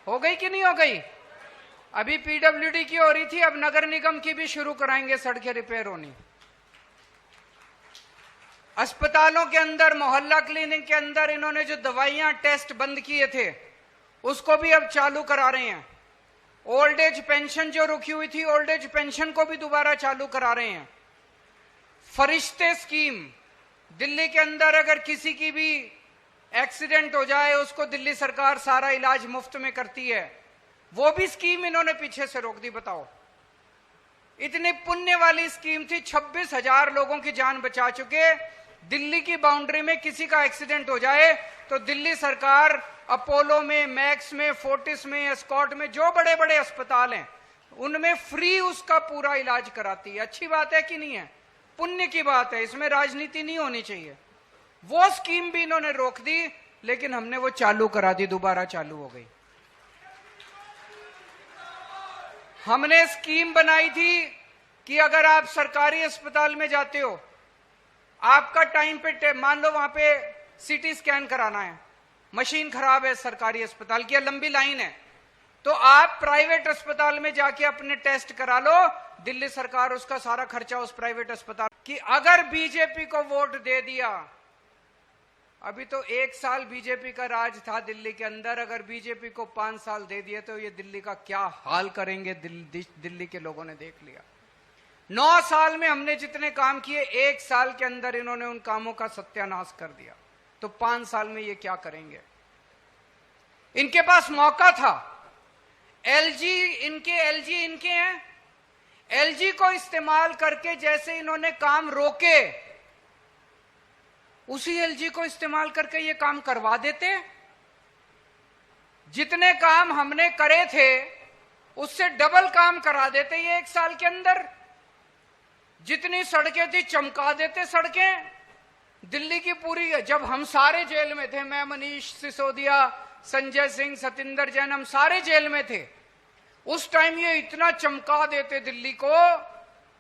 हो गई कि नहीं हो गई? अभी पीडब्ल्यूडी की हो रही थी, अब नगर निगम की भी शुरू कराएंगे सड़कें रिपेयर होनी। अस्पतालों के अंदर, मोहल्ला क्लिनिक के अंदर इन्होंने जो दवाइयां टेस्ट बंद किए थे उसको भी अब चालू करा रहे हैं। ओल्ड एज पेंशन जो रुकी हुई थी, ओल्ड एज पेंशन को भी दोबारा चालू करा रहे हैं। फरिश्ते स्कीम, दिल्ली के अंदर अगर किसी की भी एक्सीडेंट हो जाए उसको दिल्ली सरकार सारा इलाज मुफ्त में करती है, वो भी स्कीम इन्होंने पीछे से रोक दी। बताओ, इतनी पुण्य वाली स्कीम थी, 26,000 लोगों की जान बचा चुके। दिल्ली की बाउंड्री में किसी का एक्सीडेंट हो जाए तो दिल्ली सरकार अपोलो में, मैक्स में, फोर्टिस में, एस्कॉर्ट में, जो बड़े बड़े अस्पताल हैं उनमें फ्री उसका पूरा इलाज कराती है। अच्छी बात है कि नहीं है? पुण्य की बात है, इसमें राजनीति नहीं होनी चाहिए। वो स्कीम भी इन्होंने रोक दी, लेकिन हमने वो चालू करा दी, दोबारा चालू हो गई। हमने स्कीम बनाई थी कि अगर आप सरकारी अस्पताल में जाते हो, आपका टाइम पे, मान लो वहां पे सीटी स्कैन कराना है, मशीन खराब है सरकारी अस्पताल की, लंबी लाइन है, तो आप प्राइवेट अस्पताल में जाके अपने टेस्ट करा लो, दिल्ली सरकार उसका सारा खर्चा उस प्राइवेट अस्पताल की। अगर बीजेपी को वोट दे दिया, अभी तो 1 साल बीजेपी का राज था दिल्ली के अंदर, अगर बीजेपी को 5 साल दे दिए तो ये दिल्ली का क्या हाल करेंगे दिल्ली के लोगों ने देख लिया। 9 साल में हमने जितने काम किए, 1 साल के अंदर इन्होंने उन कामों का सत्यानाश कर दिया, तो 5 साल में ये क्या करेंगे? इनके पास मौका था। एलजी इनके हैं, एलजी को इस्तेमाल करके जैसे इन्होंने काम रोके, उसी एलजी को इस्तेमाल करके ये काम करवा देते। जितने काम हमने करे थे उससे डबल काम करा देते ये 1 साल के अंदर। जितनी सड़कें थी चमका देते सड़कें दिल्ली की पूरी। जब हम सारे जेल में थे, मैं, मनीष सिसोदिया, संजय सिंह, सतिंदर जैन, हम सारे जेल में थे, उस टाइम ये इतना चमका देते दिल्ली को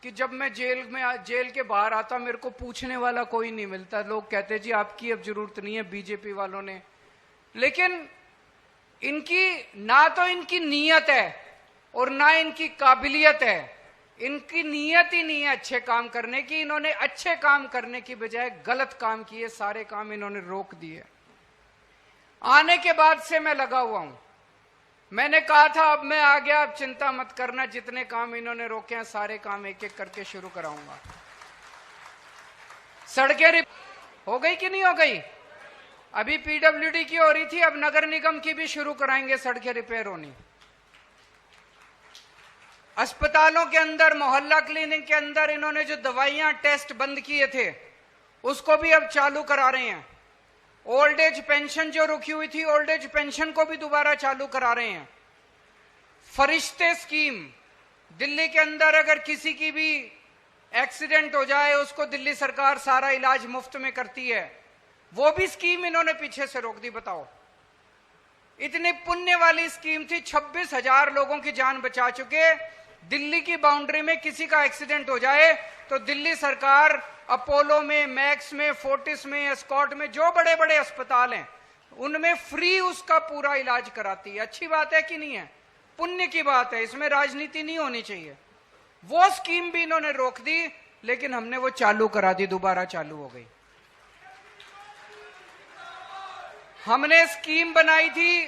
कि जब मैं जेल के बाहर आता, मेरे को पूछने वाला कोई नहीं मिलता। लोग कहते जी आपकी अब जरूरत नहीं है, बीजेपी वालों ने। लेकिन ना तो इनकी नीयत है और ना इनकी काबिलियत है। इनकी नीयत ही नहीं है अच्छे काम करने की। इन्होंने अच्छे काम करने की बजाय गलत काम किए, सारे काम इन्होंने रोक दिए। आने के बाद से मैं लगा हुआ हूं। मैंने कहा था अब मैं आ गया, अब चिंता मत करना, जितने काम इन्होंने रोके हैं सारे काम एक एक करके शुरू कराऊंगा। सड़कें हो गई कि नहीं हो गई? अभी पीडब्ल्यूडी की हो रही थी, अब नगर निगम की भी शुरू कराएंगे सड़कें रिपेयर होनी। अस्पतालों के अंदर, मोहल्ला क्लिनिक के अंदर इन्होंने जो दवाइयां टेस्ट बंद किए थे उसको भी अब चालू करा रहे हैं। ओल्ड एज पेंशन जो रुकी हुई थी, ओल्ड एज पेंशन को भी दोबारा चालू करा रहे हैं। फरिश्ते स्कीम, दिल्ली के अंदर अगर किसी की भी एक्सीडेंट हो जाए उसको दिल्ली सरकार सारा इलाज मुफ्त में करती है, वो भी स्कीम इन्होंने पीछे से रोक दी। बताओ, इतनी पुण्य वाली स्कीम थी, 26,000 लोगों की जान बचा चुके। दिल्ली की बाउंड्री में किसी का एक्सीडेंट हो जाए तो दिल्ली सरकार अपोलो में, मैक्स में, फोर्टिस में, एस्कॉर्ट में, जो बड़े बड़े अस्पताल हैं उनमें फ्री उसका पूरा इलाज कराती है। अच्छी बात है कि नहीं है? पुण्य की बात है, इसमें राजनीति नहीं होनी चाहिए। वो स्कीम भी इन्होंने रोक दी, लेकिन हमने वो चालू करा दी, दोबारा चालू हो गई। हमने स्कीम बनाई थी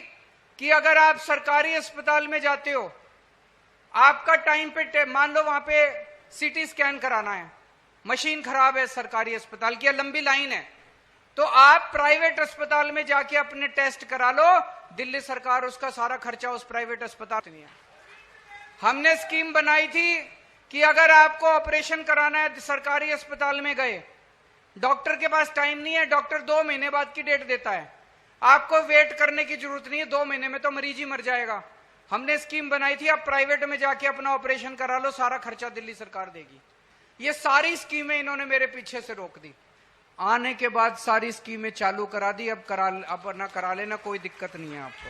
कि अगर आप सरकारी अस्पताल में जाते हो, आपका टाइम पे, मान लो वहां पे सीटी स्कैन कराना है, मशीन खराब है सरकारी अस्पताल की, लंबी लाइन है, तो आप प्राइवेट अस्पताल में जाके अपने टेस्ट करा लो, दिल्ली सरकार उसका सारा खर्चा उस प्राइवेट अस्पताल नहीं है। हमने स्कीम बनाई थी कि अगर आपको ऑपरेशन कराना है, सरकारी अस्पताल में गए, डॉक्टर के पास टाइम नहीं है, डॉक्टर 2 महीने बाद की डेट देता है, आपको वेट करने की जरूरत नहीं है, 2 महीने में तो मरीज ही मर जाएगा। हमने स्कीम बनाई थी आप प्राइवेट में जाके अपना ऑपरेशन करा लो, सारा खर्चा दिल्ली सरकार देगी। ये सारी स्कीमें इन्होंने मेरे पीछे से रोक दी। आने के बाद सारी स्कीमें चालू करा दी। अब ना करा लेना, कोई दिक्कत नहीं है आपको।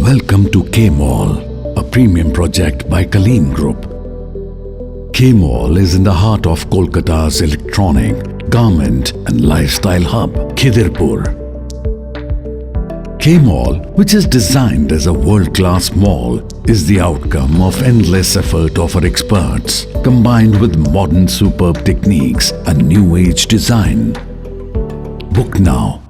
Welcome to K Mall, a premium project by Kaleen Group. K-Mall is in the heart of Kolkata's electronic, garment and lifestyle hub, Khidirpur. K-Mall, which is designed as a world-class mall, is the outcome of endless effort of our experts, combined with modern superb techniques and new age design. Book now